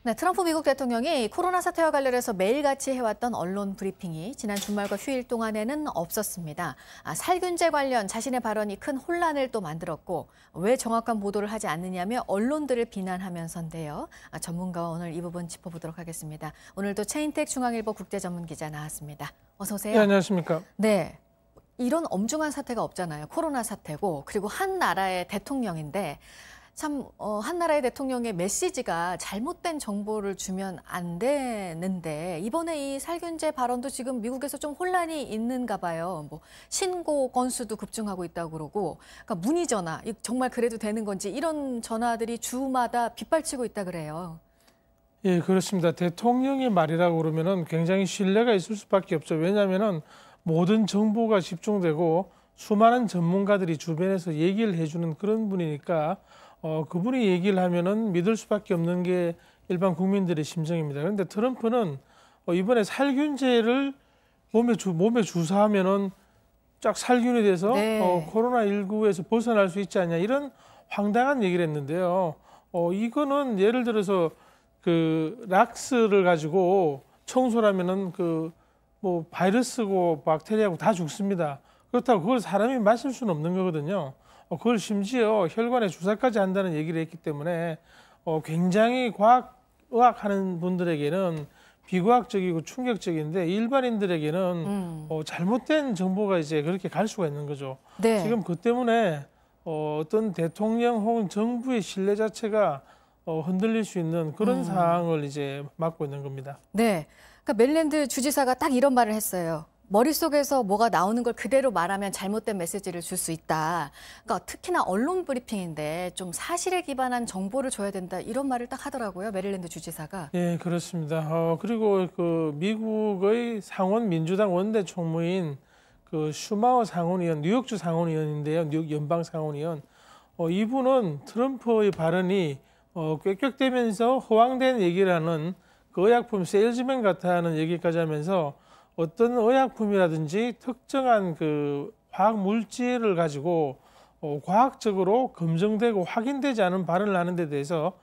네, 트럼프 미국 대통령이 코로나 사태와 관련해서 매일같이 해왔던 언론 브리핑이 지난 주말과 휴일 동안에는 없었습니다. 살균제 관련 자신의 발언이 큰 혼란을 또 만들었고 왜 정확한 보도를 하지 않느냐며 언론들을 비난하면서인데요. 전문가와 오늘 이 부분 짚어보도록 하겠습니다. 오늘도 최인택 중앙일보 국제전문기자 나왔습니다. 어서 오세요. 네, 안녕하십니까. 네, 이런 엄중한 사태가 없잖아요. 코로나 사태고 그리고 한 나라의 대통령인데 참 한 나라의 대통령의 메시지가 잘못된 정보를 주면 안 되는데 이번에 이 살균제 발언도 지금 미국에서 좀 혼란이 있는가 봐요. 뭐 신고 건수도 급증하고 있다고 그러고 그러니까 문의 전화 정말 그래도 되는 건지 이런 전화들이 주마다 빗발치고 있다 그래요. 예, 그렇습니다. 대통령의 말이라고 그러면은 굉장히 신뢰가 있을 수밖에 없죠. 왜냐하면은 모든 정보가 집중되고 수많은 전문가들이 주변에서 얘기를 해주는 그런 분이니까 그분이 얘기를 하면은 믿을 수밖에 없는 게 일반 국민들의 심정입니다. 그런데 트럼프는 이번에 살균제를 몸에 주사하면은 쫙 살균이 돼서 네. 코로나19에서 벗어날 수 있지 않냐 이런 황당한 얘기를 했는데요. 이거는 예를 들어서 그 락스를 가지고 청소를 하면은 뭐 바이러스고 박테리아고 다 죽습니다. 그렇다고 그걸 사람이 마실 수는 없는 거거든요. 그걸 심지어 혈관에 주사까지 한다는 얘기를 했기 때문에 굉장히 의학하는 분들에게는 비과학적이고 충격적인데 일반인들에게는 잘못된 정보가 이제 그렇게 갈 수가 있는 거죠. 네. 지금 그 때문에 어떤 대통령 혹은 정부의 신뢰 자체가 흔들릴 수 있는 그런 상황을 이제 맞고 있는 겁니다. 네, 그러니까 메릴랜드 주지사가 딱 이런 말을 했어요. 머릿속에서 뭐가 나오는 걸 그대로 말하면 잘못된 메시지를 줄 수 있다. 그러니까 특히나 언론 브리핑인데 좀 사실에 기반한 정보를 줘야 된다. 이런 말을 딱 하더라고요. 메릴랜드 주지사가. 예, 그렇습니다. 그리고 그 미국의 상원 민주당 원내 총무인 그 슈마워 상원의원, 뉴욕주 상원의원인데요. 뉴욕 연방 상원의원. 이분은 트럼프의 발언이 꾀꾀대면서 허황된 얘기를 하는 그 의약품 세일즈맨 같아 하는 얘기까지 하면서 어떤 의약품이라든지 특정한 그 화학 물질을 가지고 과학적으로 검증되고 확인되지 않은 발언을 하는 데 대해서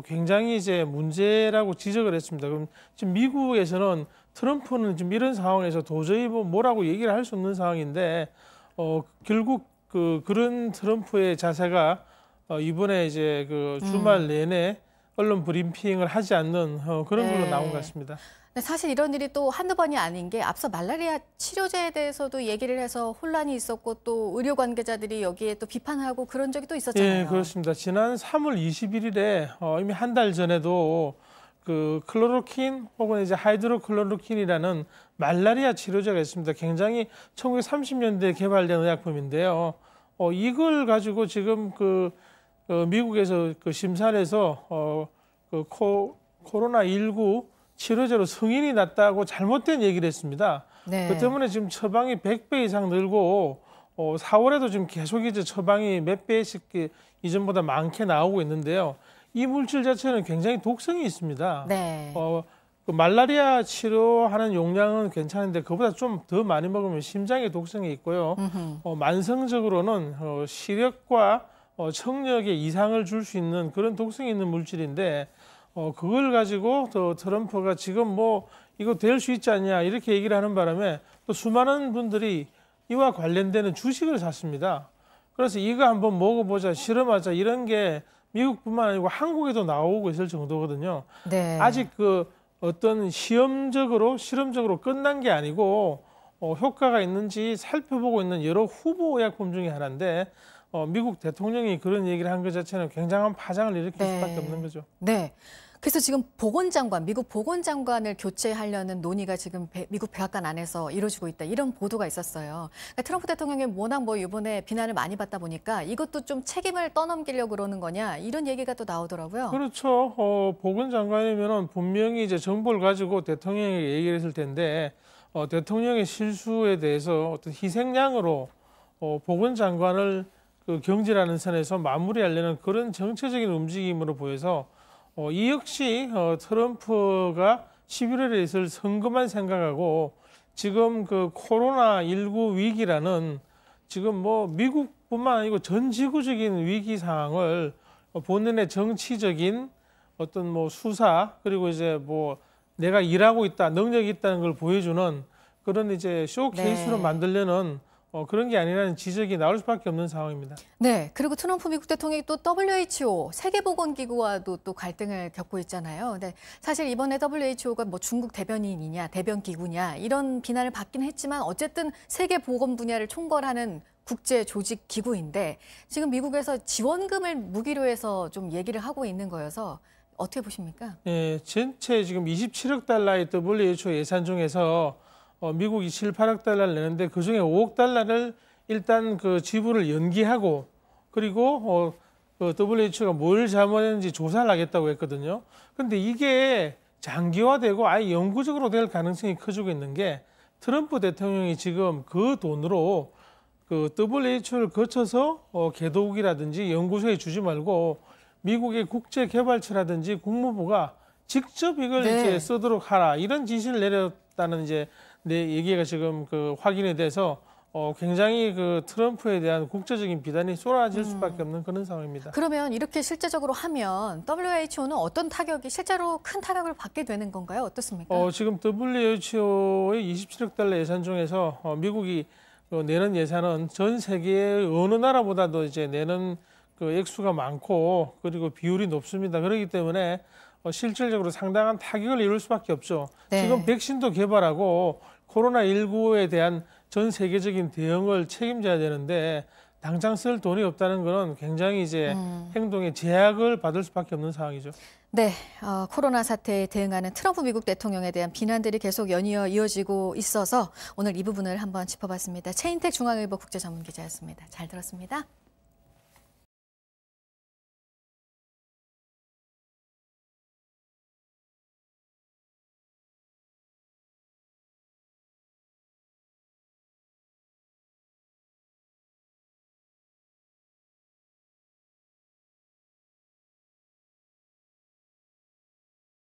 굉장히 이제 문제라고 지적을 했습니다. 그럼 지금 미국에서는 트럼프는 지금 이런 상황에서 도저히 뭐라고 얘기를 할 수 없는 상황인데 결국 그런 트럼프의 자세가 이번에 이제 그 주말 내내 언론 브리핑을 하지 않는 그런 걸로 나온 것 같습니다. 사실 이런 일이 또 한두 번이 아닌 게 앞서 말라리아 치료제에 대해서도 얘기를 해서 혼란이 있었고 또 의료 관계자들이 여기에 또 비판하고 그런 적이 또 있었잖아요. 예, 그렇습니다. 지난 3월 21일에 이미 한 달 전에도 그 클로로킨 혹은 이제 하이드로클로로킨이라는 말라리아 치료제가 있습니다. 굉장히 1930년대에 개발된 의약품인데요. 이걸 가지고 지금 미국에서 심사를 해서 코로나19 치료제로 승인이 났다고 잘못된 얘기를 했습니다. 네. 그 때문에 지금 처방이 100배 이상 늘고 4월에도 지금 계속 이제 처방이 몇 배씩 이전보다 많게 나오고 있는데요. 이 물질 자체는 굉장히 독성이 있습니다. 네. 그 말라리아 치료하는 용량은 괜찮은데 그보다 좀 더 많이 먹으면 심장에 독성이 있고요. 만성적으로는 시력과 청력에 이상을 줄 수 있는 그런 독성이 있는 물질인데 그걸 가지고 또 트럼프가 지금 뭐 이거 될 수 있지 않냐 이렇게 얘기를 하는 바람에 또 수많은 분들이 이와 관련되는 주식을 샀습니다. 그래서 이거 한번 먹어보자, 실험하자 이런 게 미국뿐만 아니고 한국에도 나오고 있을 정도거든요. 네. 아직 어떤 실험적으로 끝난 게 아니고 효과가 있는지 살펴보고 있는 여러 후보 의약품 중에 하나인데 미국 대통령이 그런 얘기를 한 것 자체는 굉장한 파장을 일으킬 수밖에 없는 거죠. 네. 그래서 지금 미국 보건장관을 교체하려는 논의가 지금 미국 백악관 안에서 이루어지고 있다. 이런 보도가 있었어요. 그러니까 트럼프 대통령이 워낙 이번에 비난을 많이 받다 보니까 이것도 좀 책임을 떠넘기려고 그러는 거냐 이런 얘기가 또 나오더라고요. 그렇죠. 보건장관이면은 분명히 이제 정보를 가지고 대통령에게 얘기를 했을 텐데 대통령의 실수에 대해서 어떤 희생양으로 보건장관을 경질하는 선에서 마무리하려는 그런 정체적인 움직임으로 보여서 이 역시 트럼프가 11월에 있을 선거만 생각하고 지금 코로나19 위기라는 지금 미국뿐만 아니고 전 지구적인 위기 상황을 본인의 정치적인 어떤 뭐 수사 그리고 이제 뭐 내가 일하고 있다, 능력이 있다는 걸 보여주는 그런 이제 쇼 케이스로 네. 만들려는 그런 게 아니라는 지적이 나올 수밖에 없는 상황입니다. 네, 그리고 트럼프 미국 대통령이 또 WHO 세계보건기구와도 또 갈등을 겪고 있잖아요. 근데 사실 이번에 WHO가 뭐 중국 대변인이냐, 대변기구냐 이런 비난을 받긴 했지만 어쨌든 세계보건 분야를 총괄하는 국제 조직 기구인데 지금 미국에서 지원금을 무기로 해서 좀 얘기를 하고 있는 거여서 어떻게 보십니까? 예, 전체 지금 27억 달러의 WHO 예산 중에서 미국이 7, 8억 달러를 내는데 그중에 5억 달러를 일단 그 지불을 연기하고 그리고 그 WHO가 뭘 잘못했는지 조사를 하겠다고 했거든요. 근데 이게 장기화되고 아예 영구적으로 될 가능성이 커지고 있는 게 트럼프 대통령이 지금 그 돈으로 그 WHO를 거쳐서 개도국이라든지 연구소에 주지 말고 미국의 국제개발처라든지 국무부가 직접 이걸 네. 이제 쓰도록 하라 이런 지시를 내렸다는 이제 내 얘기가 지금 그 확인이 돼서 굉장히 그 트럼프에 대한 국제적인 비난이 쏟아질 수밖에 없는 그런 상황입니다. 그러면 이렇게 실제적으로 하면 WHO는 어떤 타격이 실제로 큰 타격을 받게 되는 건가요? 어떻습니까? 지금 WHO의 27억 달러 예산 중에서 미국이 내는 예산은 전 세계의 어느 나라보다도 이제 내는 그 액수가 많고 그리고 비율이 높습니다. 그렇기 때문에 실질적으로 상당한 타격을 이룰 수밖에 없죠. 네. 지금 백신도 개발하고 코로나19에 대한 전 세계적인 대응을 책임져야 되는데 당장 쓸 돈이 없다는 것은 굉장히 이제 행동에 제약을 받을 수밖에 없는 상황이죠. 네, 코로나 사태에 대응하는 트럼프 미국 대통령에 대한 비난들이 계속 연이어 이어지고 있어서 오늘 이 부분을 한번 짚어봤습니다. 최인택 중앙일보 국제전문기자였습니다. 잘 들었습니다.